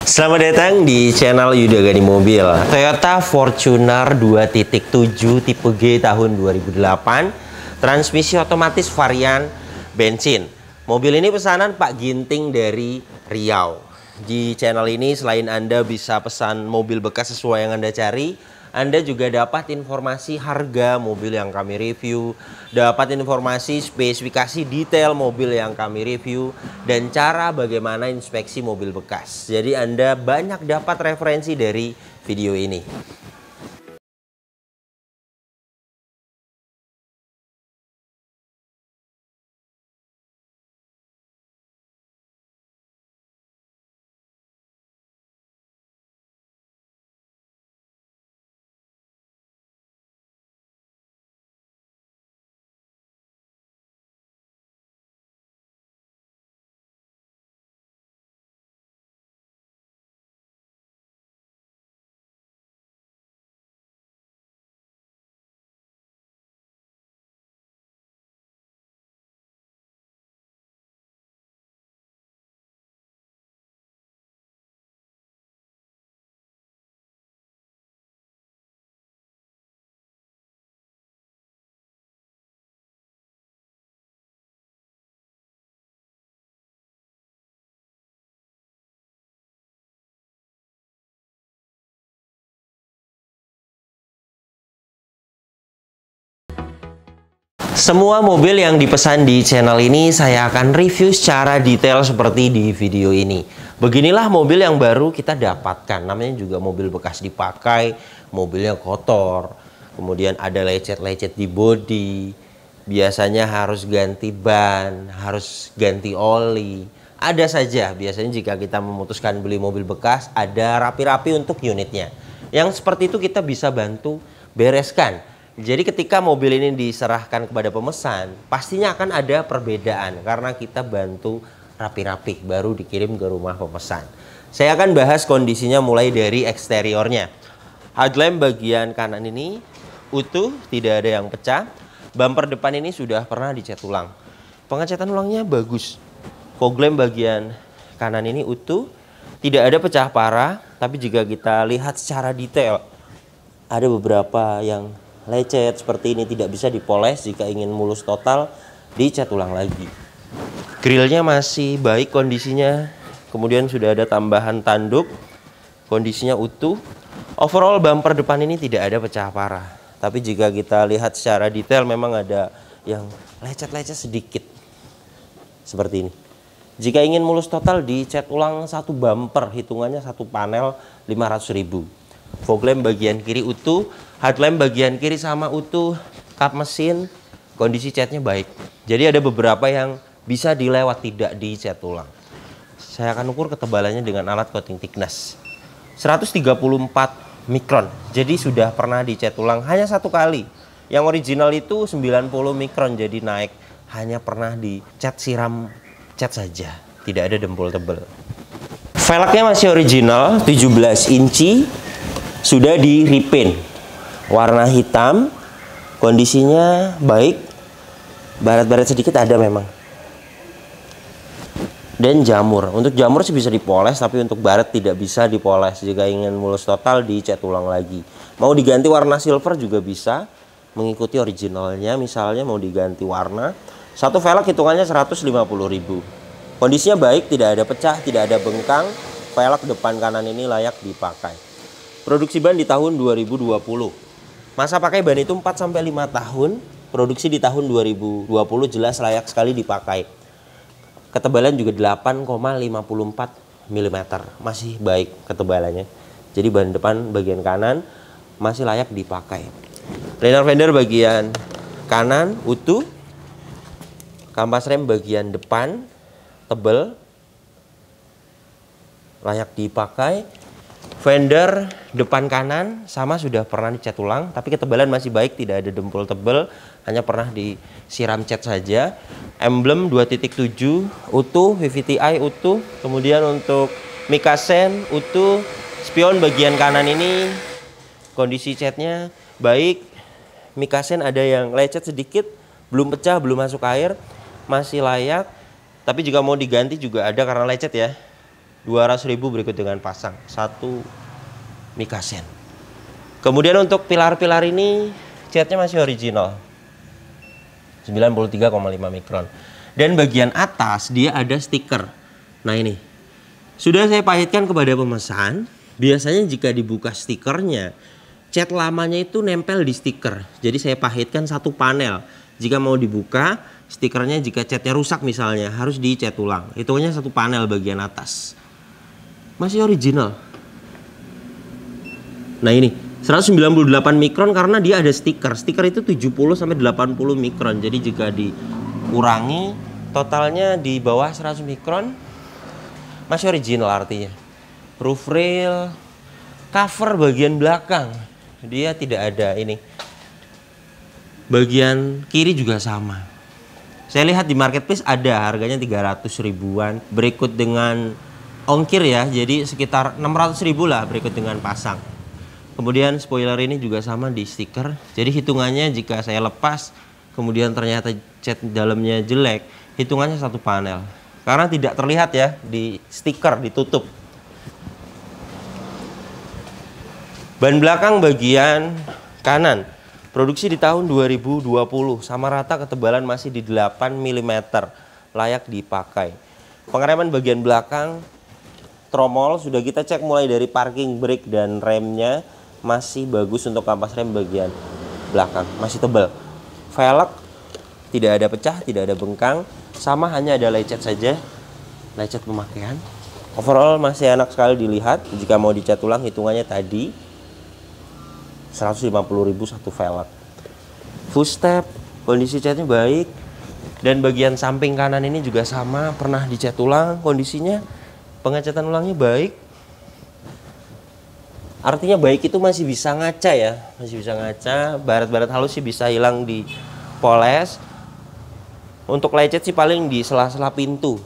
Selamat datang di channel Yuda Gani Mobil. Toyota Fortuner 2.7 tipe G tahun 2008, transmisi otomatis varian bensin. Mobil ini pesanan Pak Ginting dari Riau. Di channel ini selain Anda bisa pesan mobil bekas sesuai yang Anda cari, Anda juga dapat informasi harga mobil yang kami review, dapat informasi spesifikasi detail mobil yang kami review, dan cara bagaimana inspeksi mobil bekas. Jadi Anda banyak dapat referensi dari video ini. Semua mobil yang dipesan di channel ini saya akan review secara detail seperti di video ini. Beginilah mobil yang baru kita dapatkan. Namanya juga mobil bekas dipakai, mobilnya kotor, kemudian ada lecet-lecet di bodi. Biasanya harus ganti ban, harus ganti oli. Ada saja, biasanya jika kita memutuskan beli mobil bekas, ada rapi-rapi untuk unitnya. Yang seperti itu kita bisa bantu bereskan. Jadi ketika mobil ini diserahkan kepada pemesan, pastinya akan ada perbedaan karena kita bantu rapi-rapi baru dikirim ke rumah pemesan. Saya akan bahas kondisinya mulai dari eksteriornya. Headlamp bagian kanan ini utuh, tidak ada yang pecah. Bumper depan ini sudah pernah dicat ulang. Pengecatan ulangnya bagus. Fog lamp bagian kanan ini utuh, tidak ada pecah parah, tapi jika kita lihat secara detail, ada beberapa yang lecet seperti ini, tidak bisa dipoles. Jika ingin mulus total, dicat ulang lagi. Grillnya masih baik kondisinya. Kemudian sudah ada tambahan tanduk, kondisinya utuh. Overall bumper depan ini tidak ada pecah parah. Tapi jika kita lihat secara detail, memang ada yang lecet-lecet sedikit seperti ini. Jika ingin mulus total, dicat ulang satu bumper, hitungannya satu panel 500.000. Fog lamp bagian kiri utuh, headlamp bagian kiri sama utuh, kap mesin kondisi catnya baik. Jadi ada beberapa yang bisa dilewat, tidak dicat ulang. Saya akan ukur ketebalannya dengan alat coating thickness 134 mikron. Jadi sudah pernah dicat ulang hanya satu kali. Yang original itu 90 mikron, jadi naik. Hanya pernah dicat siram cat saja, tidak ada dempul tebal. Velgnya masih original 17 inci. Sudah di repaint warna hitam, kondisinya baik, baret-baret sedikit ada memang. Dan jamur, untuk jamur sih bisa dipoles, tapi untuk baret tidak bisa dipoles. Jika ingin mulus total, dicat ulang lagi. Mau diganti warna silver juga bisa, mengikuti originalnya. Misalnya mau diganti warna, satu velg hitungannya 150.000. Kondisinya baik, tidak ada pecah, tidak ada bengkang. Velg depan kanan ini layak dipakai. Produksi ban di tahun 2020. Masa pakai ban itu 4-5 tahun. Produksi di tahun 2020 jelas layak sekali dipakai. Ketebalan juga 8,54 mm. Masih baik ketebalannya. Jadi ban depan bagian kanan masih layak dipakai. Liner fender bagian kanan utuh. Kampas rem bagian depan tebal, layak dipakai. Fender depan kanan sama sudah pernah dicat ulang, tapi ketebalan masih baik, tidak ada dempul tebal, hanya pernah disiram cat saja. Emblem 2.7 utuh, VVTi utuh, kemudian untuk mikasen utuh. Spion bagian kanan ini kondisi catnya baik. Mikasen ada yang lecet sedikit, belum pecah, belum masuk air, masih layak. Tapi jika mau diganti juga ada karena lecet ya. 200.000 berikut dengan pasang. Satu Mikasen. Kemudian untuk pilar-pilar ini catnya masih original. 93,5 mikron. Dan bagian atas dia ada stiker. Nah ini. Sudah saya pahitkan kepada pemesan. Biasanya jika dibuka stikernya, cat lamanya itu nempel di stiker. Jadi saya pahitkan satu panel. Jika mau dibuka, stikernya jika catnya rusak misalnya, harus dicat ulang. Hitungannya satu panel bagian atas. Masih original. Nah ini, 198 mikron karena dia ada stiker. Stiker itu 70 sampai 80 mikron. Jadi jika dikurangi, totalnya di bawah 100 mikron, masih original artinya. Roof rail, cover bagian belakang dia tidak ada ini. Bagian kiri juga sama. Saya lihat di marketplace ada harganya 300 ribuan berikut dengan ongkir ya. Jadi sekitar 600 ribu lah berikut dengan pasang. Kemudian spoiler ini juga sama di stiker. Jadi hitungannya jika saya lepas kemudian ternyata cat dalamnya jelek, hitungannya satu panel. Karena tidak terlihat ya di stiker ditutup. Ban belakang bagian kanan produksi di tahun 2020, sama rata ketebalan masih di 8 mm, layak dipakai. Pengereman bagian belakang tromol sudah kita cek mulai dari parking brake dan remnya masih bagus untuk kampas rem bagian belakang, masih tebal. Velg tidak ada pecah, tidak ada bengkang, sama hanya ada lecet saja, lecet pemakaian. Overall masih enak sekali dilihat. Jika mau dicat ulang hitungannya tadi 150.000 satu velg. Full step, kondisi catnya baik. Dan bagian samping kanan ini juga sama, pernah dicat ulang kondisinya. Pengecatan ulangnya baik. Artinya baik itu masih bisa ngaca ya, masih bisa ngaca. Baret-baret halus sih bisa hilang di poles. Untuk lecet sih paling di sela-sela pintu.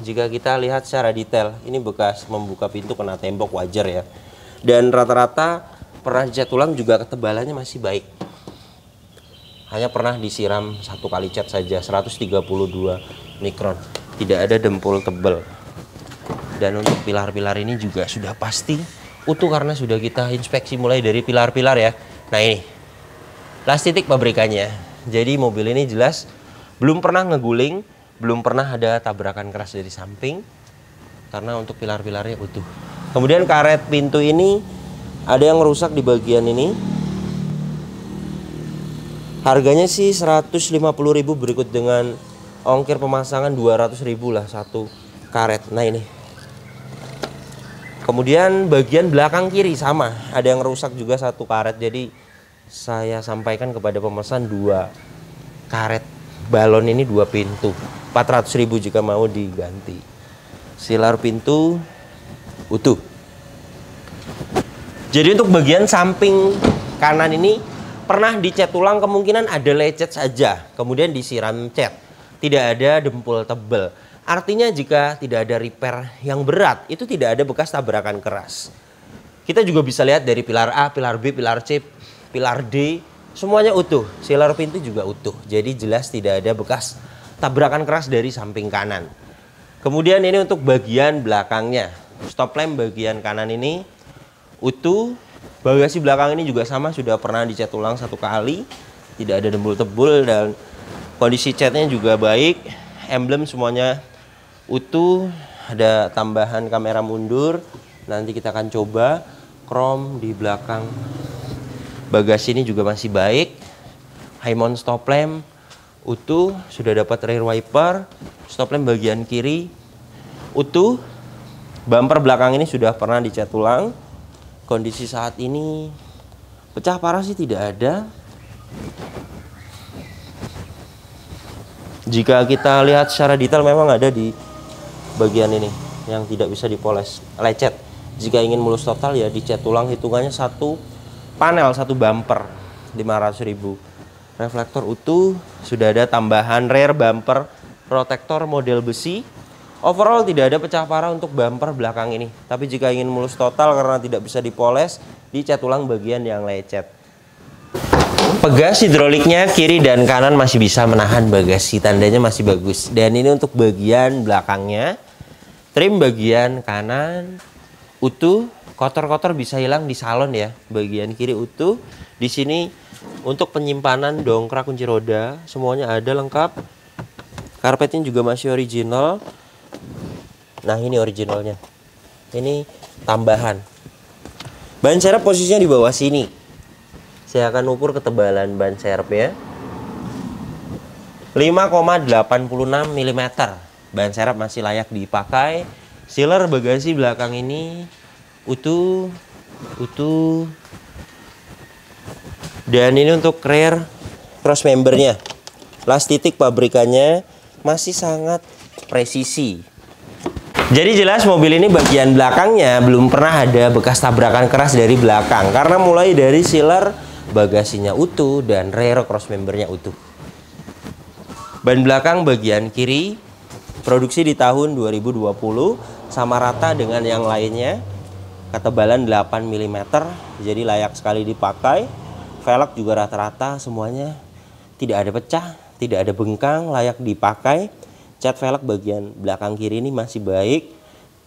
Jika kita lihat secara detail, ini bekas membuka pintu kena tembok, wajar ya. Dan rata-rata pernah dicat ulang juga ketebalannya masih baik. Hanya pernah disiram satu kali cat saja, 132 mikron. Tidak ada dempul tebal. Dan untuk pilar-pilar ini juga sudah pasti utuh karena sudah kita inspeksi mulai dari pilar-pilar ya. Nah ini, las titik pabrikannya. Jadi mobil ini jelas belum pernah ngeguling, belum pernah ada tabrakan keras dari samping. Karena untuk pilar-pilarnya utuh. Kemudian karet pintu ini ada yang rusak di bagian ini. Harganya sih 150.000 berikut dengan ongkir pemasangan 200.000 lah satu karet. Nah ini. Kemudian bagian belakang kiri sama, ada yang rusak juga satu karet. Jadi saya sampaikan kepada pemesan 2 karet balon ini 2 pintu. 400.000 jika mau diganti. Silar pintu utuh. Jadi untuk bagian samping kanan ini pernah dicat ulang, kemungkinan ada lecet saja, kemudian disiram cat. Tidak ada dempul tebal. Artinya jika tidak ada repair yang berat, itu tidak ada bekas tabrakan keras. Kita juga bisa lihat dari pilar A, pilar B, pilar C, pilar D, semuanya utuh. Silar pintu juga utuh. Jadi jelas tidak ada bekas tabrakan keras dari samping kanan. Kemudian ini untuk bagian belakangnya. Stop lamp bagian kanan ini utuh. Bagasi belakang ini juga sama, sudah pernah dicat ulang satu kali. Tidak ada dempul tebul dan kondisi catnya juga baik. Emblem semuanya utuh. Ada tambahan kamera mundur. Nanti kita akan coba. Chrome di belakang bagasi ini juga masih baik. High mount stop lamp utuh. Sudah dapat rear wiper. Stop lamp bagian kiri utuh. Bumper belakang ini sudah pernah dicat ulang. Kondisi saat ini pecah parah sih tidak ada. Jika kita lihat secara detail memang ada di bagian ini yang tidak bisa dipoles, lecet. Jika ingin mulus total ya dicat ulang, hitungannya satu panel, satu bumper 500.000. Reflektor utuh, sudah ada tambahan rear bumper protektor model besi. Overall tidak ada pecah parah untuk bumper belakang ini. Tapi jika ingin mulus total karena tidak bisa dipoles, dicat ulang bagian yang lecet. Pegas hidroliknya kiri dan kanan masih bisa menahan bagasi, tandanya masih bagus. Dan ini untuk bagian belakangnya. Trim bagian kanan utuh, kotor-kotor bisa hilang di salon ya. Bagian kiri utuh. Di sini untuk penyimpanan dongkrak, kunci roda, semuanya ada lengkap. Karpetnya juga masih original. Nah, ini originalnya. Ini tambahan. Ban serep posisinya di bawah sini. Saya akan ukur ketebalan ban serepnya. 5,86 mm. Ban serep masih layak dipakai. Sealer bagasi belakang ini utuh. Dan ini untuk rear cross membernya. Las titik pabrikannya masih sangat presisi. Jadi jelas mobil ini bagian belakangnya belum pernah ada bekas tabrakan keras dari belakang. Karena mulai dari sealer bagasinya utuh dan rear cross membernya utuh. Ban belakang bagian kiri produksi di tahun 2020 sama rata dengan yang lainnya. Ketebalan 8 mm, jadi layak sekali dipakai. Velg juga rata-rata semuanya tidak ada pecah, tidak ada bengkang, layak dipakai. Cat velg bagian belakang kiri ini masih baik.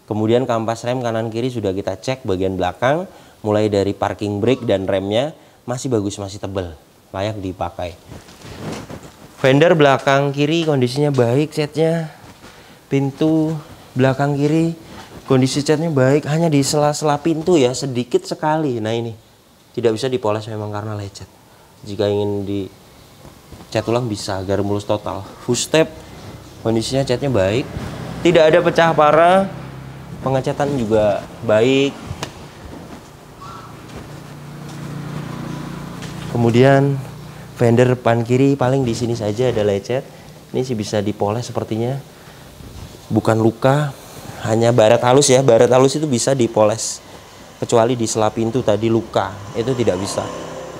Kemudian kampas rem kanan kiri sudah kita cek bagian belakang. Mulai dari parking brake dan remnya masih bagus, masih tebal, layak dipakai. Fender belakang kiri kondisinya baik, catnya. Pintu belakang kiri kondisi catnya baik, hanya di sela-sela pintu ya, sedikit sekali. Nah ini tidak bisa dipoles memang karena lecet. Jika ingin dicat ulang bisa agar mulus total. Full step kondisinya catnya baik, tidak ada pecah parah, pengecatan juga baik. Kemudian fender depan kiri paling di sini saja ada lecet. Ini sih bisa dipoles sepertinya. Bukan luka, hanya baret halus ya. Baret halus itu bisa dipoles. Kecuali di sela pintu tadi luka, itu tidak bisa.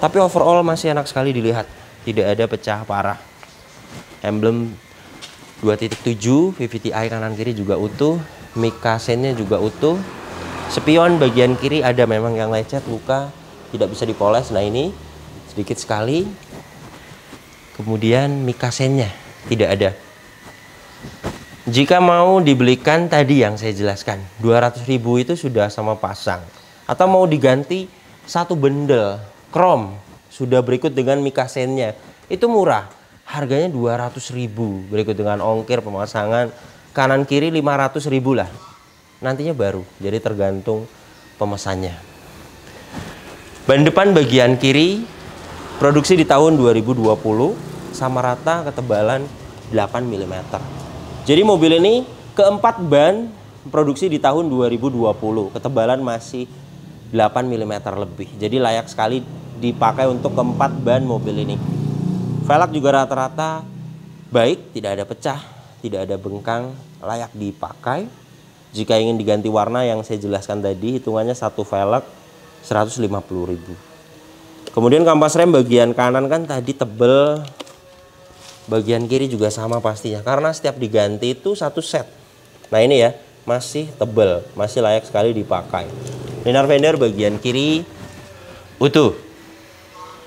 Tapi overall masih enak sekali dilihat. Tidak ada pecah parah. Emblem 2.7 VVTi kanan kiri juga utuh. Mic kasennya juga utuh. Spion bagian kiri ada memang yang lecet, luka, tidak bisa dipoles. Nah ini sedikit sekali. Kemudian mic kasennya tidak ada. Jika mau dibelikan tadi yang saya jelaskan, 200.000 itu sudah sama pasang. Atau mau diganti satu bendel chrome sudah berikut dengan mic kasennya. Itu murah. Harganya 200.000 berikut dengan ongkir pemasangan kanan kiri 500.000 lah. Nantinya baru. Jadi tergantung pemesannya. Ban depan bagian kiri produksi di tahun 2020 sama rata ketebalan 8 mm. Jadi mobil ini keempat ban produksi di tahun 2020, ketebalan masih 8 mm lebih. Jadi layak sekali dipakai untuk keempat ban mobil ini. Velg juga rata-rata baik, tidak ada pecah, tidak ada bengkang, layak dipakai. Jika ingin diganti warna yang saya jelaskan tadi, hitungannya satu velg 150.000. Kemudian kampas rem bagian kanan kan tadi tebel. Bagian kiri juga sama pastinya, karena setiap diganti itu satu set. Nah ini ya, masih tebal, masih layak sekali dipakai. Linear fender bagian kiri utuh.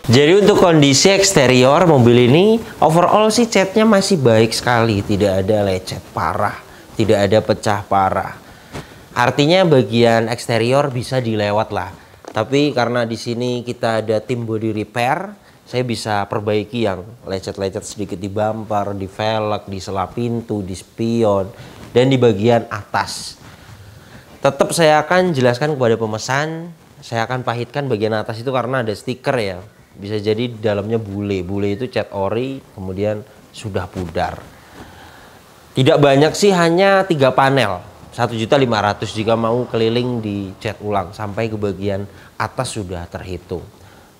Jadi untuk kondisi eksterior mobil ini overall sih catnya masih baik sekali, tidak ada lecet parah, tidak ada pecah parah. Artinya bagian eksterior bisa dilewat lah. Tapi karena di sini kita ada tim body repair, saya bisa perbaiki yang lecet-lecet sedikit di bumper, di velg, di sela pintu, di spion, dan di bagian atas. Tetap saya akan jelaskan kepada pemesan, saya akan pahitkan bagian atas itu karena ada stiker ya. Bisa jadi di dalamnya bule. Bule itu cat ori, kemudian sudah pudar. Tidak banyak sih, hanya 3 panel. 1.500.000 jika mau keliling dicat ulang sampai ke bagian atas sudah terhitung.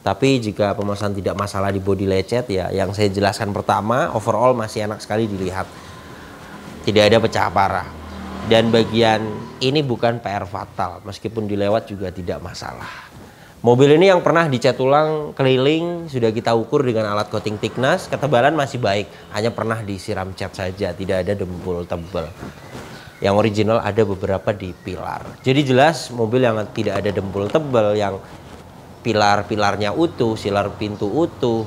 Tapi jika pemesan tidak masalah di bodi lecet ya, yang saya jelaskan pertama, overall masih enak sekali dilihat. Tidak ada pecah parah. Dan bagian ini bukan PR fatal, meskipun dilewat juga tidak masalah. Mobil ini yang pernah dicat ulang keliling sudah kita ukur dengan alat coating thickness, ketebalan masih baik, hanya pernah disiram cat saja, tidak ada dempul tebal. Yang original ada beberapa di pilar. Jadi jelas mobil yang tidak ada dempul tebal, yang pilar-pilarnya utuh, silar pintu utuh,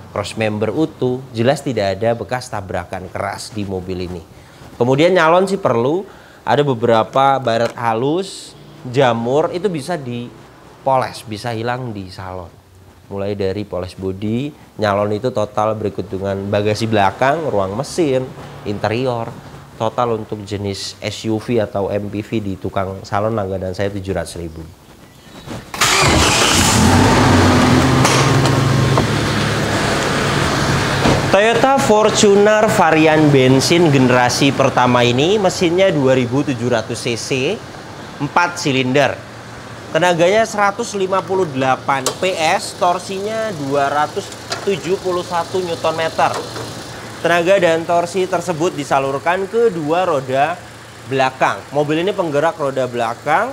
cross member utuh, jelas tidak ada bekas tabrakan keras di mobil ini. Kemudian nyalon sih perlu Ada beberapa baret halus, jamur itu bisa dipoles, bisa hilang di salon. Mulai dari poles bodi, nyalon itu total berikut dengan bagasi belakang, ruang mesin, interior. Total untuk jenis SUV atau MPV di tukang salon langganan saya 700.000. Toyota Fortuner varian bensin generasi pertama ini mesinnya 2700 cc, 4 silinder. Tenaganya 158 PS, torsinya 271 Nm. Tenaga dan torsi tersebut disalurkan ke dua roda belakang. Mobil ini penggerak roda belakang,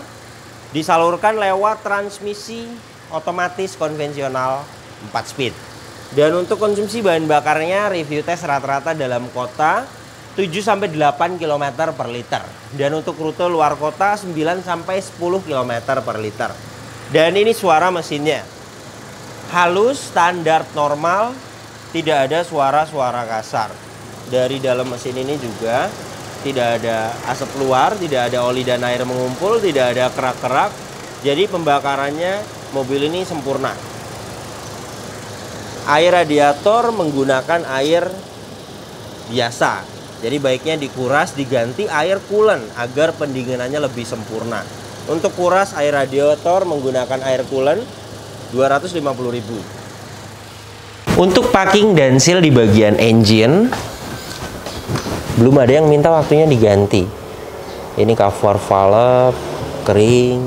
disalurkan lewat transmisi otomatis konvensional 4 speed. Dan untuk konsumsi bahan bakarnya, review tes rata-rata dalam kota 7-8 km per liter. Dan untuk rute luar kota 9-10 km per liter. Dan ini suara mesinnya. Halus, standar, normal, tidak ada suara-suara kasar. Dari dalam mesin ini juga tidak ada asap keluar, tidak ada oli dan air mengumpul, tidak ada kerak-kerak. Jadi pembakarannya mobil ini sempurna. Air radiator menggunakan air biasa. Jadi baiknya dikuras, diganti air coolant agar pendinginannya lebih sempurna. Untuk kuras air radiator menggunakan air coolant 250.000. Untuk packing dan seal di bagian engine belum ada yang minta waktunya diganti. Ini cover valve kering.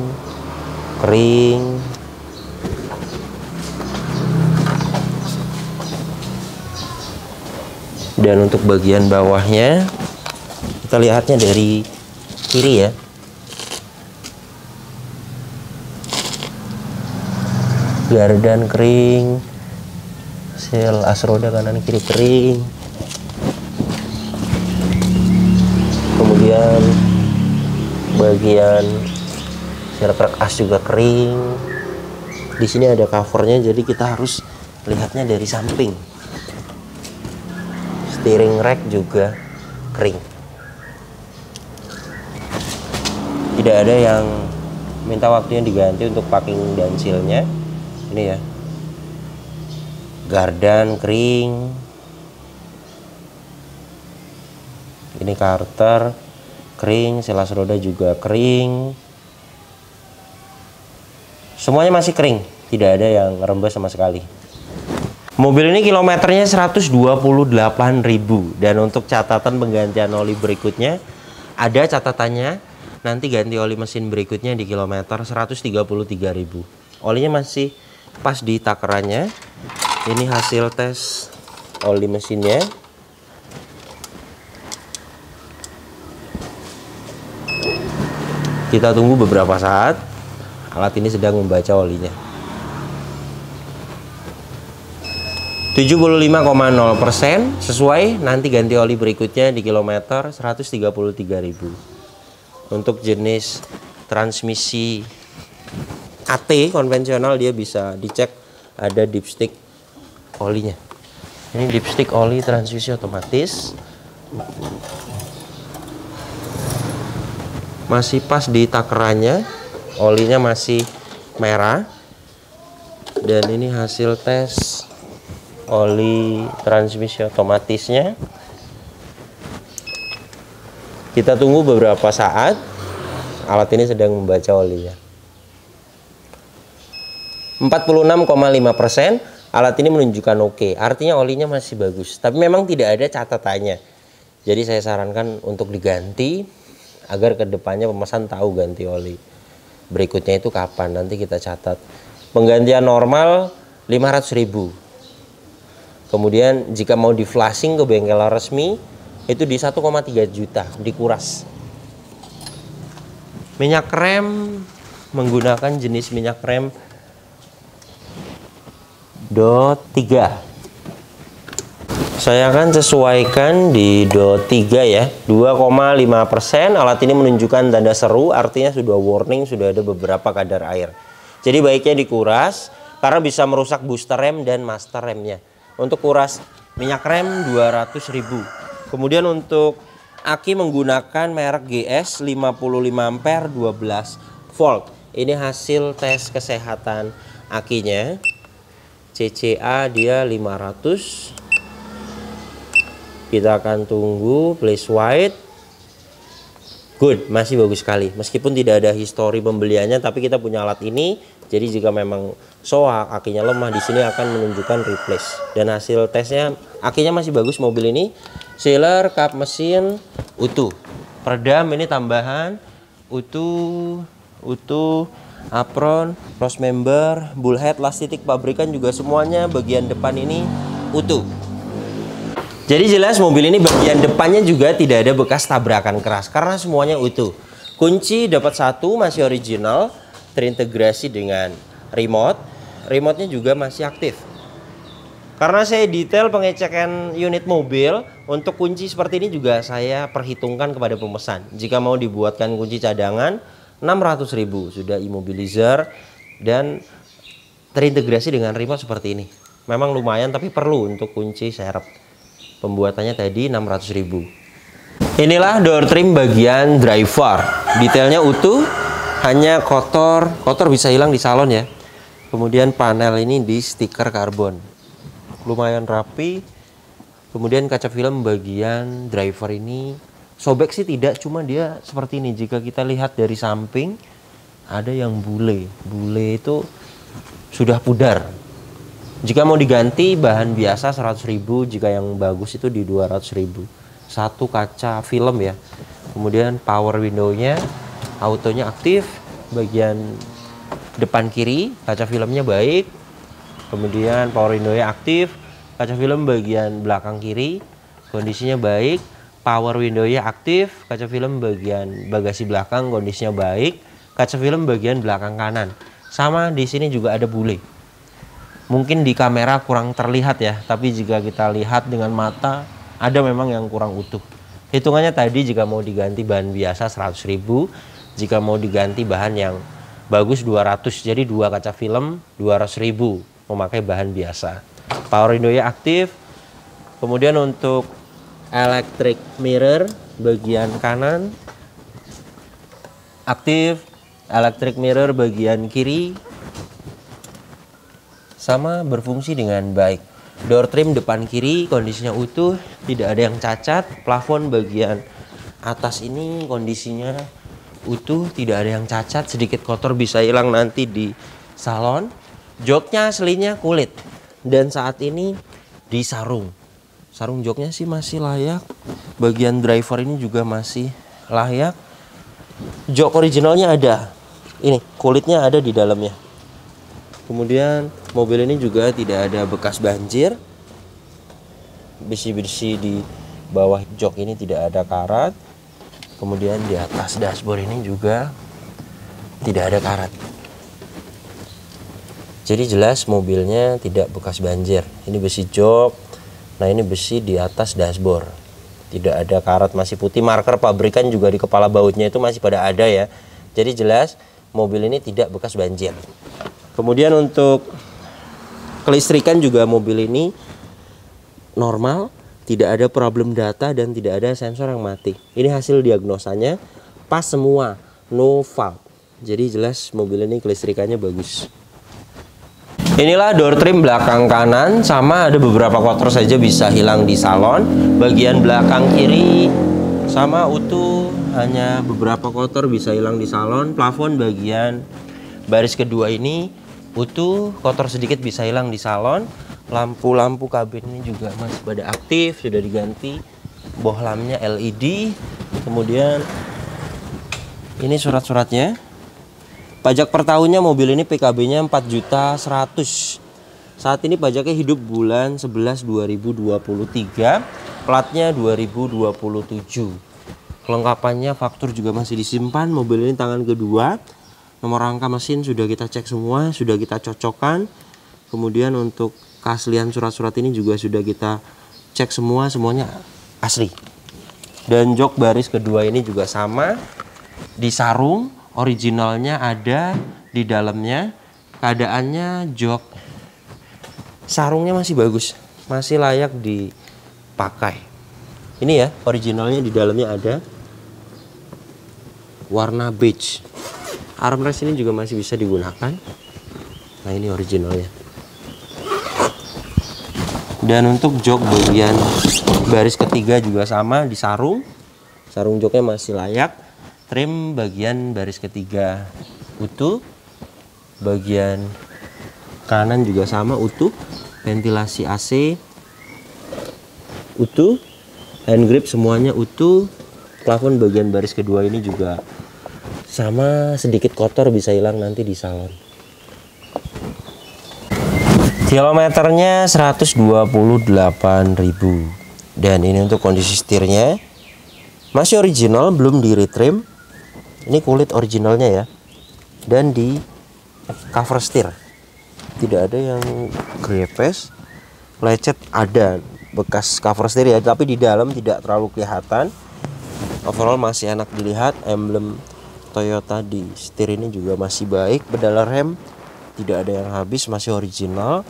Dan untuk bagian bawahnya kita lihatnya dari kiri ya. Gardan kering, sel as roda kanan kiri kering. Kemudian bagian sel truk as juga kering. Di sini ada covernya, jadi kita harus lihatnya dari samping. Steering rack juga kering. Tidak ada yang minta waktunya diganti untuk packing dan sealnya. Ini ya, gardan kering. Ini karter kering, selas roda juga kering. Semuanya masih kering, tidak ada yang rembes sama sekali. Mobil ini kilometernya 128.000. Dan untuk catatan penggantian oli berikutnya, ada catatannya. Nanti ganti oli mesin berikutnya di kilometer 133.000. Olinya masih pas di takerannya. Ini hasil tes oli mesinnya. Kita tunggu beberapa saat. Alat ini sedang membaca olinya. 75,0% sesuai. Nanti ganti oli berikutnya di kilometer 133.000. Untuk jenis transmisi AT konvensional dia bisa dicek ada dipstick olinya. Ini dipstick oli transmisi otomatis. Masih pas di takerannya, olinya masih merah. Dan ini hasil tes oli transmisi otomatisnya. Kita tunggu beberapa saat. Alat ini sedang membaca olinya. 46,5%. Alat ini menunjukkan oke. Artinya olinya masih bagus. Tapi memang tidak ada catatannya. Jadi saya sarankan untuk diganti agar kedepannya pemesan tahu ganti oli berikutnya itu kapan. Nanti kita catat. Penggantian normal 500.000. Kemudian jika mau di flashing ke bengkel resmi itu di 1,3 juta dikuras. Minyak rem menggunakan jenis minyak rem DOT 3. Saya akan sesuaikan di DOT 3 ya, 2,5%. Alat ini menunjukkan tanda seru, artinya sudah warning, sudah ada beberapa kadar air. Jadi baiknya dikuras karena bisa merusak booster rem dan master remnya. Untuk kuras minyak rem 200.000. Kemudian untuk Aki menggunakan merek GS 55 ampere 12 volt. Ini hasil tes kesehatan akinya. CCA dia 500. Kita akan tunggu, place white. Good, masih bagus sekali. Meskipun tidak ada histori pembeliannya, tapi kita punya alat ini. Jadi jika memang soak, akinya lemah, di sini akan menunjukkan replace. Dan hasil tesnya, akinya masih bagus mobil ini. Sealer, kap mesin utuh. Peredam ini tambahan utuh, apron, cross member, bullhead, las titik pabrikan juga semuanya bagian depan ini utuh. Jadi jelas mobil ini bagian depannya juga tidak ada bekas tabrakan keras karena semuanya utuh. Kunci dapat satu, masih original, terintegrasi dengan remote. Remote-nya juga masih aktif. Karena saya detail pengecekan unit mobil, untuk kunci seperti ini juga saya perhitungkan kepada pemesan. Jika mau dibuatkan kunci cadangan, 600.000 sudah immobilizer dan terintegrasi dengan remote seperti ini. Memang lumayan tapi perlu untuk kunci serep. Pembuatannya tadi 600.000. Inilah door trim bagian driver. Detailnya utuh, hanya kotor bisa hilang di salon ya. Kemudian panel ini di stiker karbon. Lumayan rapi. Kemudian kaca film bagian driver ini sobek sih tidak, cuma dia seperti ini. Jika kita lihat dari samping ada yang bule itu sudah pudar. Jika mau diganti bahan biasa 100.000, jika yang bagus itu di 200.000. Satu kaca film ya. Kemudian power window-nya, autonya aktif, bagian depan kiri kaca filmnya baik. Kemudian power window-nya aktif, kaca film bagian belakang kiri kondisinya baik, power window-nya aktif, kaca film bagian bagasi belakang kondisinya baik, kaca film bagian belakang kanan. Sama di sini juga ada bule. Mungkin di kamera kurang terlihat ya, tapi jika kita lihat dengan mata ada memang yang kurang utuh. Hitungannya tadi jika mau diganti bahan biasa 100.000, jika mau diganti bahan yang bagus 200, jadi dua kaca film 200.000 memakai bahan biasa. Power window-nya aktif. Kemudian untuk electric mirror bagian kanan aktif, electric mirror bagian kiri sama berfungsi dengan baik. Door trim depan kiri kondisinya utuh, tidak ada yang cacat. Plafon bagian atas ini kondisinya utuh, tidak ada yang cacat. Sedikit kotor bisa hilang nanti di salon. Joknya aslinya kulit dan saat ini disarung. Sarung joknya sih masih layak. Bagian driver ini juga masih layak. Jok originalnya ada. Ini kulitnya ada di dalamnya. Kemudian mobil ini juga tidak ada bekas banjir. Besi-besi di bawah jok ini tidak ada karat. Kemudian di atas dashboard ini juga tidak ada karat. Jadi jelas mobilnya tidak bekas banjir. Ini besi jok. Nah ini besi di atas dashboard. Tidak ada karat, masih putih. Marker pabrikan juga di kepala bautnya itu masih pada ada ya. Jadi jelas mobil ini tidak bekas banjir. Kemudian untuk kelistrikan juga mobil ini normal. Tidak ada problem data dan tidak ada sensor yang mati. Ini hasil diagnosanya pas semua, no fault. Jadi jelas mobil ini kelistrikannya bagus. Inilah door trim belakang kanan, sama ada beberapa kotor saja bisa hilang di salon. Bagian belakang kiri sama utuh, hanya beberapa kotor bisa hilang di salon. Plafon bagian baris kedua ini utuh, kotor sedikit bisa hilang di salon. Lampu-lampu kabin ini juga masih pada aktif, sudah diganti. Bohlamnya LED. Kemudian ini surat-suratnya. Pajak per tahunnya mobil ini PKB-nya 4.100.000. Saat ini pajaknya hidup bulan 11 2023, platnya 2027. Kelengkapannya faktur juga masih disimpan. Mobil ini tangan kedua. Nomor rangka mesin sudah kita cek semua, sudah kita cocokkan. Kemudian untuk keaslian surat-surat ini juga sudah kita cek semua, semuanya asli. Dan jok baris kedua ini juga sama, disarung. Originalnya ada di dalamnya. Keadaannya jok sarungnya masih bagus, masih layak dipakai. Ini ya, originalnya di dalamnya ada warna beige. Armrest ini juga masih bisa digunakan. Nah, ini originalnya. Dan untuk jok bagian baris ketiga juga sama, di sarung. Sarung joknya masih layak. Trim bagian baris ketiga utuh. Bagian kanan juga sama, utuh. Ventilasi AC utuh. Hand grip semuanya utuh. Plafon bagian baris kedua ini juga sama, sedikit kotor, bisa hilang nanti di salon. Kilometernya 128.000. Dan ini untuk kondisi setirnya masih original, belum di retrim. Ini kulit originalnya ya. Dan di cover setir tidak ada yang grepes, lecet ada bekas cover setir ya, tapi di dalam tidak terlalu kelihatan. Overall masih enak dilihat. Emblem Toyota di setir ini juga masih baik. Pedal rem tidak ada yang habis, masih original.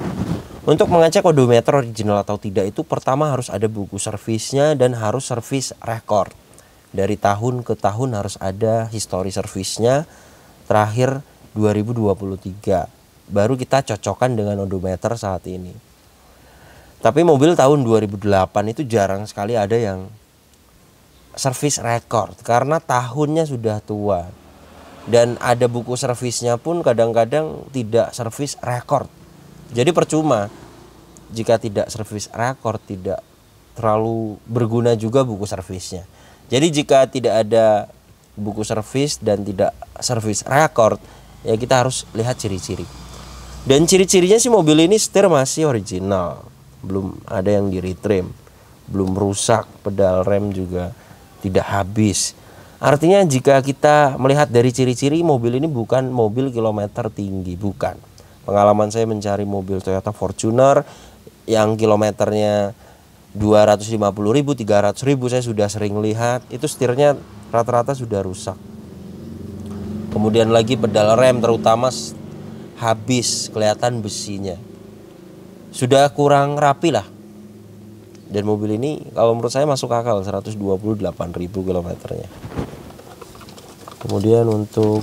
Untuk mengecek odometer original atau tidak itu pertama harus ada buku servisnya dan harus servis record. Dari tahun ke tahun harus ada histori servisnya. Terakhir 2023. Baru kita cocokkan dengan odometer saat ini. Tapi mobil tahun 2008 itu jarang sekali ada yang servis record karena tahunnya sudah tua. Dan ada buku servisnya pun kadang-kadang tidak servis record. Jadi percuma jika tidak servis record, tidak terlalu berguna juga buku servisnya. Jadi jika tidak ada buku servis dan tidak servis record, ya kita harus lihat ciri-ciri. Dan ciri-cirinya sih mobil ini setir masih original, belum ada yang di retrim, belum rusak, pedal rem juga tidak habis. Artinya jika kita melihat dari ciri-ciri, mobil ini bukan mobil kilometer tinggi, bukan. Pengalaman saya mencari mobil Toyota Fortuner yang kilometernya 250.000, 300.000 saya sudah sering lihat, itu setirnya rata-rata sudah rusak. Kemudian lagi pedal rem terutama habis, kelihatan besinya. Sudah kurang rapi lah. Dan mobil ini kalau menurut saya masuk akal, 128.000 kilometernya. Kemudian untuk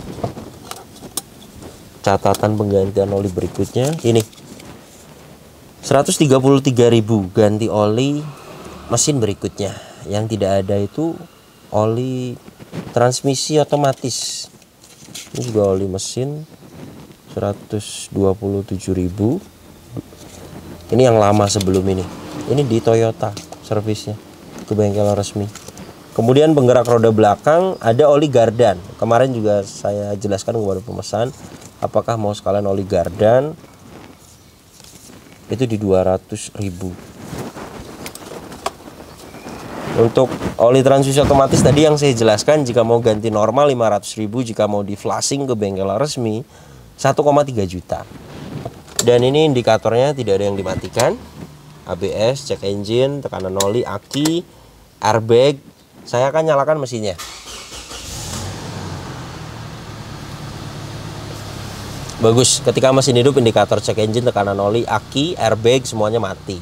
catatan penggantian oli berikutnya ini 133.000 ganti oli mesin berikutnya. Yang tidak ada itu oli transmisi otomatis. Ini juga oli mesin 127.000. Ini yang lama sebelum ini. Ini di Toyota servisnya ke bengkel resmi. Kemudian penggerak roda belakang ada oli gardan. Kemarin juga saya jelaskan kepada pemesan apakah mau sekalian oli gardan. Itu di 200.000. Untuk oli transmisi otomatis tadi yang saya jelaskan, jika mau ganti normal 500.000, jika mau di flashing ke bengkel resmi 1,3 juta. Dan ini indikatornya tidak ada yang dimatikan. ABS, cek engine, tekanan oli, aki, airbag. Saya akan nyalakan mesinnya. Bagus, ketika mesin hidup indikator cek engine, tekanan oli, aki, airbag semuanya mati.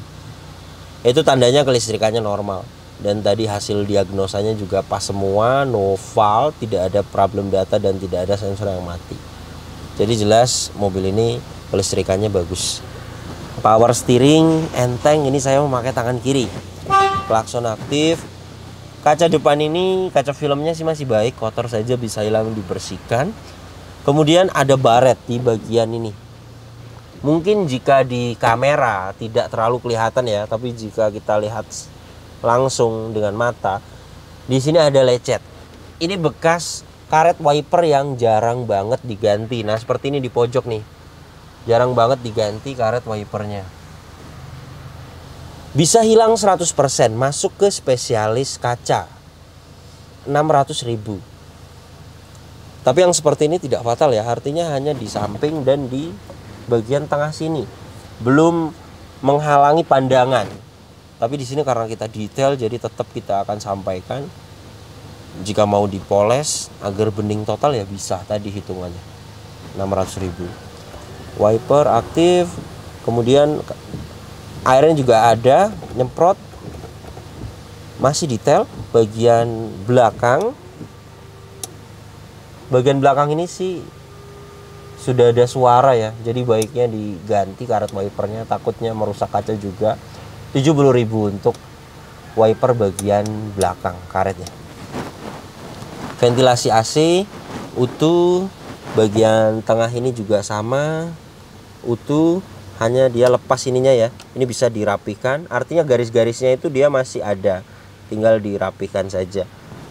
Itu tandanya kelistrikannya normal. Dan tadi hasil diagnosanya juga pas semua, no fault, tidak ada problem data dan tidak ada sensor yang mati. Jadi jelas mobil ini kelistrikannya bagus. Power steering enteng, ini saya memakai tangan kiri. Klakson aktif. Kaca depan ini, kaca filmnya sih masih baik, kotor saja bisa hilang dibersihkan. Kemudian ada baret di bagian ini. Mungkin jika di kamera tidak terlalu kelihatan ya, tapi jika kita lihat langsung dengan mata, di sini ada lecet. Ini bekas karet wiper yang jarang banget diganti. Nah, seperti ini di pojok nih. Jarang banget diganti karet wipernya. Bisa hilang 100%, masuk ke spesialis kaca 600.000. Tapi yang seperti ini tidak fatal ya, artinya hanya di samping dan di bagian tengah sini, belum menghalangi pandangan. Tapi di sini karena kita detail, jadi tetap kita akan sampaikan. Jika mau dipoles agar bening total ya bisa, tadi hitungannya 600.000. Wiper aktif, kemudian airnya juga ada, nyemprot. masih detail. Bagian belakang ini sih sudah ada suara ya, jadi baiknya diganti karet wipernya, takutnya merusak kaca juga. 70.000 untuk wiper bagian belakang karetnya. Ventilasi AC utuh, bagian tengah ini juga sama utuh, hanya dia lepas ininya ya. Ini bisa dirapikan, artinya garis-garisnya itu dia masih ada, tinggal dirapikan saja.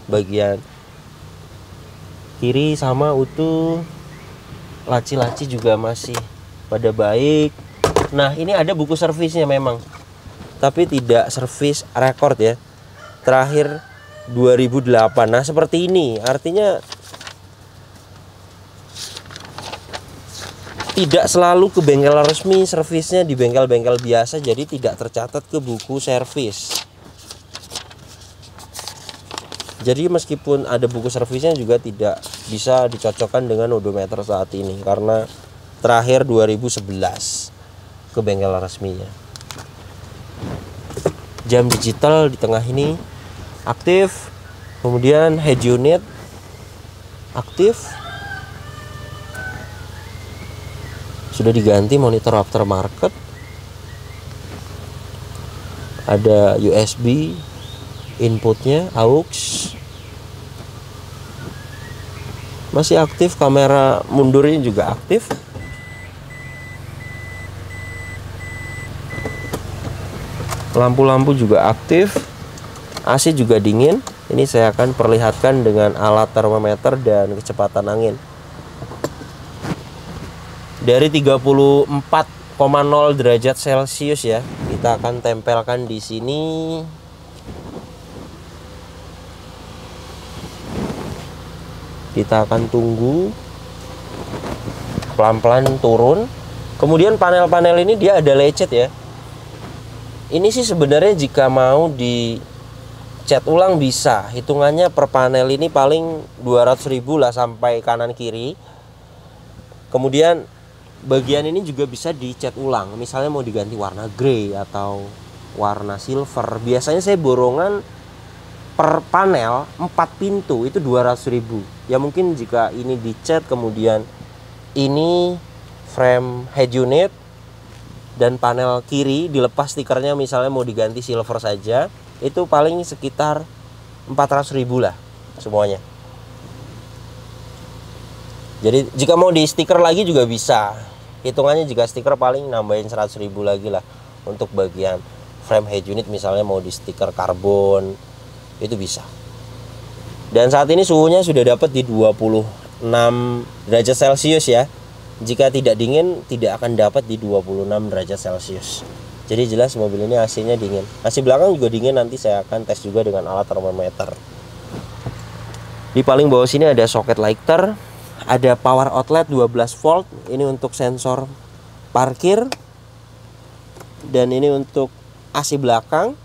Bagian kiri sama utuh, laci-laci juga masih pada baik. Nah, ini ada buku servisnya memang, tapi tidak servis rekord ya, terakhir 2008. Nah, seperti ini artinya tidak selalu ke bengkel resmi, servisnya di bengkel-bengkel biasa, jadi tidak tercatat ke buku servis. Jadi meskipun ada buku servisnya juga tidak bisa dicocokkan dengan odometer saat ini, karena terakhir 2011 ke bengkel resminya. Jam digital di tengah ini aktif, kemudian head unit aktif, sudah diganti monitor aftermarket, ada USB inputnya, aux masih aktif, kamera mundurnya juga aktif. Lampu-lampu juga aktif, AC juga dingin. Ini saya akan perlihatkan dengan alat termometer dan kecepatan angin. Dari 34,0 derajat Celcius ya, kita akan tempelkan di sini. Kita akan tunggu pelan-pelan turun. Kemudian panel-panel ini dia ada lecet ya. Ini sih sebenarnya jika mau dicat ulang bisa. Hitungannya per panel ini paling 200.000 lah sampai kanan kiri. Kemudian bagian ini juga bisa dicat ulang. Misalnya mau diganti warna grey atau warna silver. Biasanya saya borongan per panel 4 pintu itu 200.000. Ya mungkin jika ini dicat, kemudian ini frame head unit dan panel kiri dilepas stikernya, misalnya mau diganti silver saja, itu paling sekitar 400.000 lah semuanya. Jadi jika mau di stiker lagi juga bisa. Hitungannya jika stiker paling nambahin 100.000 lagi lah untuk bagian frame head unit, misalnya mau di stiker karbon itu bisa. Dan saat ini suhunya sudah dapat di 26 derajat Celcius ya. Jika tidak dingin tidak akan dapat di 26 derajat Celcius. Jadi jelas mobil ini AC-nya dingin. AC belakang juga dingin, nanti saya akan tes juga dengan alat termometer. Di paling bawah sini ada soket lighter, ada power outlet 12 volt. Ini untuk sensor parkir, dan ini untuk AC belakang.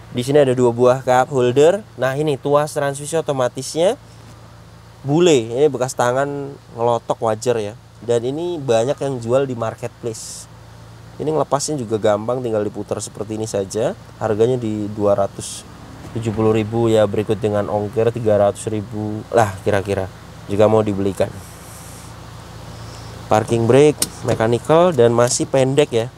Di sini ada 2 buah cup holder. Nah, ini tuas transmisi otomatisnya bule. Ini bekas tangan ngelotok, wajar ya. Dan ini banyak yang jual di marketplace. Ini ngelepasnya juga gampang, tinggal diputar seperti ini saja. Harganya di 270.000 ya, berikut dengan ongkir 300.000 lah kira-kira jika mau dibelikan. Parking brake mechanical dan masih pendek ya.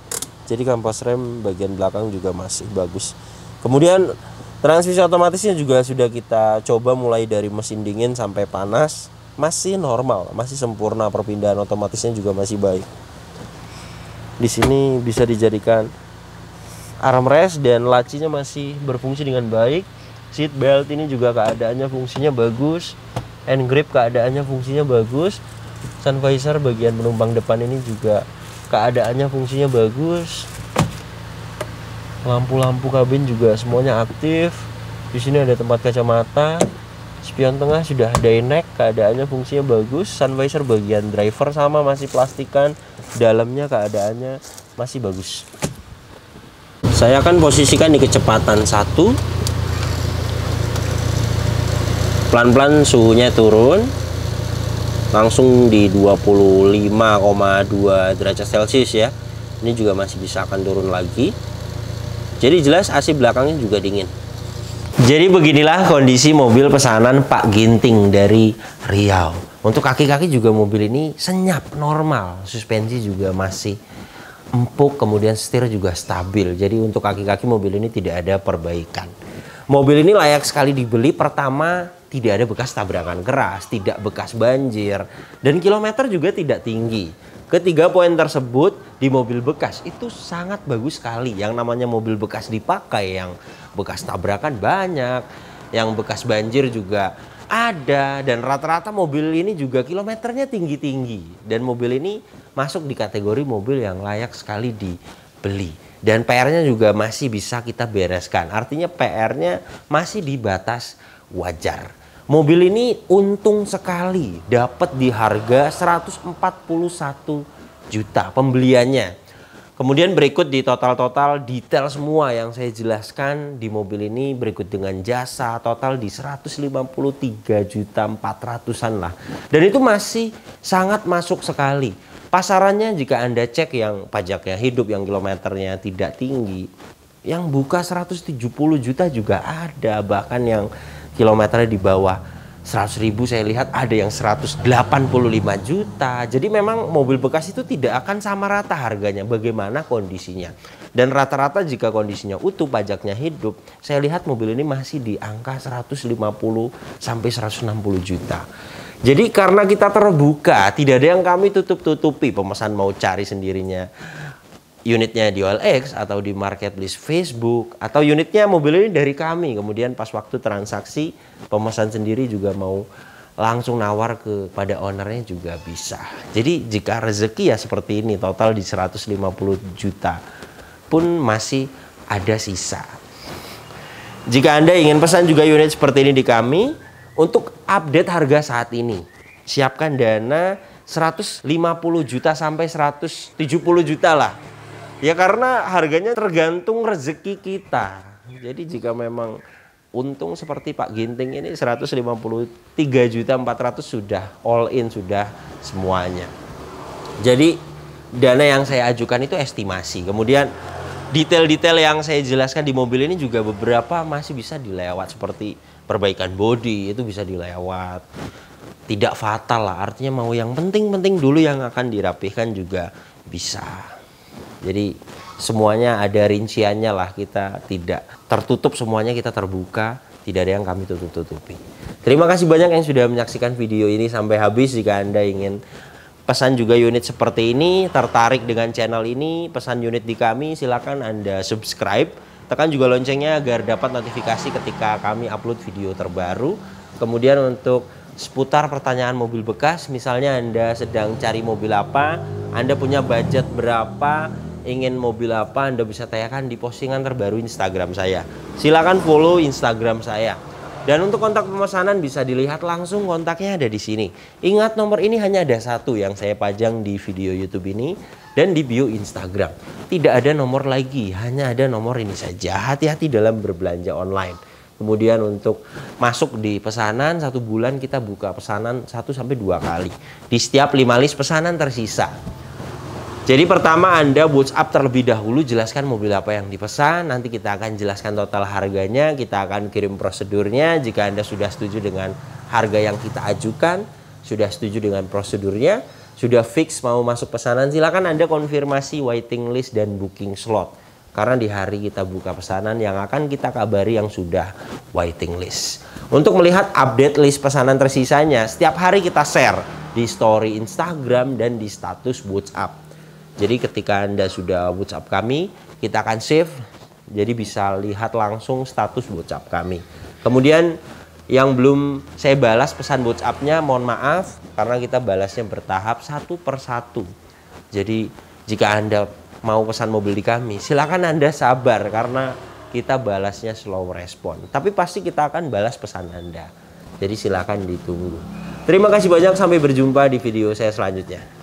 Jadi kampas rem bagian belakang juga masih bagus. Kemudian transmisi otomatisnya juga sudah kita coba mulai dari mesin dingin sampai panas, masih normal, masih sempurna, perpindahan otomatisnya juga masih baik. Di sini bisa dijadikan armrest dan lacinya masih berfungsi dengan baik. Seat belt ini juga keadaannya fungsinya bagus. Hand grip keadaannya fungsinya bagus. Sun visor bagian penumpang depan ini juga keadaannya fungsinya bagus. Lampu-lampu kabin juga semuanya aktif. Di sini ada tempat kacamata. Spion tengah sudah dyneck, keadaannya fungsinya bagus. Sun visor bagian driver sama masih plastikan. Dalamnya keadaannya masih bagus. Saya akan posisikan di kecepatan 1. Pelan-pelan suhunya turun. Langsung di 25,2 derajat Celcius ya. Ini juga masih bisa akan turun lagi. Jadi jelas AC belakangnya juga dingin. Jadi beginilah kondisi mobil pesanan Pak Ginting dari Riau. Untuk kaki-kaki juga mobil ini senyap, normal. Suspensi juga masih empuk, kemudian setir juga stabil. Jadi untuk kaki-kaki mobil ini tidak ada perbaikan. Mobil ini layak sekali dibeli. Pertama, tidak ada bekas tabrakan keras, tidak bekas banjir, dan kilometer juga tidak tinggi. Ketiga poin tersebut di mobil bekas itu sangat bagus sekali. Yang namanya mobil bekas dipakai, yang bekas tabrakan banyak, yang bekas banjir juga ada, dan rata-rata mobil ini juga kilometernya tinggi-tinggi. Dan mobil ini masuk di kategori mobil yang layak sekali dibeli. Dan PR-nya juga masih bisa kita bereskan. Artinya PR-nya masih di batas wajar. Mobil ini untung sekali dapat di harga 141 juta pembeliannya. Kemudian berikut di total detail semua yang saya jelaskan di mobil ini, berikut dengan jasa total di 153 juta 400-an lah. Dan itu masih sangat masuk sekali. Pasarannya jika Anda cek yang pajaknya hidup, yang kilometernya tidak tinggi, yang buka 170 juta juga ada, bahkan yang kilometernya di bawah 100.000 saya lihat ada yang 185 juta. Jadi memang mobil bekas itu tidak akan sama rata harganya, bagaimana kondisinya. Dan rata-rata jika kondisinya utuh, pajaknya hidup, saya lihat mobil ini masih di angka 150 sampai 160 juta. Jadi karena kita terbuka, tidak ada yang kami tutup-tutupi. Pemesan mau cari sendirinya unitnya di OLX atau di marketplace Facebook, atau unitnya mobil ini dari kami, kemudian pas waktu transaksi pemesan sendiri juga mau langsung nawar kepada ownernya juga bisa. Jadi jika rezeki ya seperti ini, total di 150 juta pun masih ada sisa. Jika Anda ingin pesan juga unit seperti ini di kami, untuk update harga saat ini, siapkan dana 150 juta sampai 170 juta lah. Ya karena harganya tergantung rezeki kita. Jadi jika memang untung seperti Pak Ginting ini 153 juta 400 sudah all in, sudah semuanya. Jadi dana yang saya ajukan itu estimasi. Kemudian detail-detail yang saya jelaskan di mobil ini juga beberapa masih bisa dilewat, seperti perbaikan bodi itu bisa dilewat. Tidak fatal lah, artinya mau yang penting-penting dulu yang akan dirapihkan juga bisa. Jadi semuanya ada rinciannya lah, kita tidak tertutup, semuanya kita terbuka, tidak ada yang kami tutup-tutupi. Terima kasih banyak yang sudah menyaksikan video ini sampai habis. Jika Anda ingin pesan juga unit seperti ini, tertarik dengan channel ini, pesan unit di kami, silakan Anda subscribe, tekan juga loncengnya agar dapat notifikasi ketika kami upload video terbaru. Kemudian untuk seputar pertanyaan mobil bekas, misalnya Anda sedang cari mobil apa, Anda punya budget berapa, ingin mobil apa, Anda bisa tanyakan di postingan terbaru Instagram saya. Silakan follow Instagram saya. Dan untuk kontak pemesanan bisa dilihat langsung, kontaknya ada di sini. Ingat, nomor ini hanya ada satu yang saya pajang di video YouTube ini dan di bio Instagram. Tidak ada nomor lagi, hanya ada nomor ini saja. Hati-hati dalam berbelanja online. Kemudian untuk masuk di pesanan, 1 bulan kita buka pesanan 1 sampai 2 kali. Di setiap 5 list pesanan tersisa. Jadi pertama Anda WhatsApp terlebih dahulu, jelaskan mobil apa yang dipesan. Nanti kita akan jelaskan total harganya, kita akan kirim prosedurnya. Jika Anda sudah setuju dengan harga yang kita ajukan, sudah setuju dengan prosedurnya, sudah fix mau masuk pesanan, silakan Anda konfirmasi waiting list dan booking slot. Karena di hari kita buka pesanan yang akan kita kabari yang sudah waiting list. Untuk melihat update list pesanan tersisanya, setiap hari kita share di story Instagram dan di status WhatsApp. Jadi ketika Anda sudah WhatsApp kami, kita akan save, jadi bisa lihat langsung status WhatsApp kami. Kemudian yang belum saya balas pesan WhatsApp-nya, mohon maaf, karena kita balasnya bertahap 1 per 1. Jadi jika Anda mau pesan mobil di kami, silakan Anda sabar karena kita balasnya slow respon. Tapi pasti kita akan balas pesan Anda. Jadi silakan ditunggu. Terima kasih banyak, sampai berjumpa di video saya selanjutnya.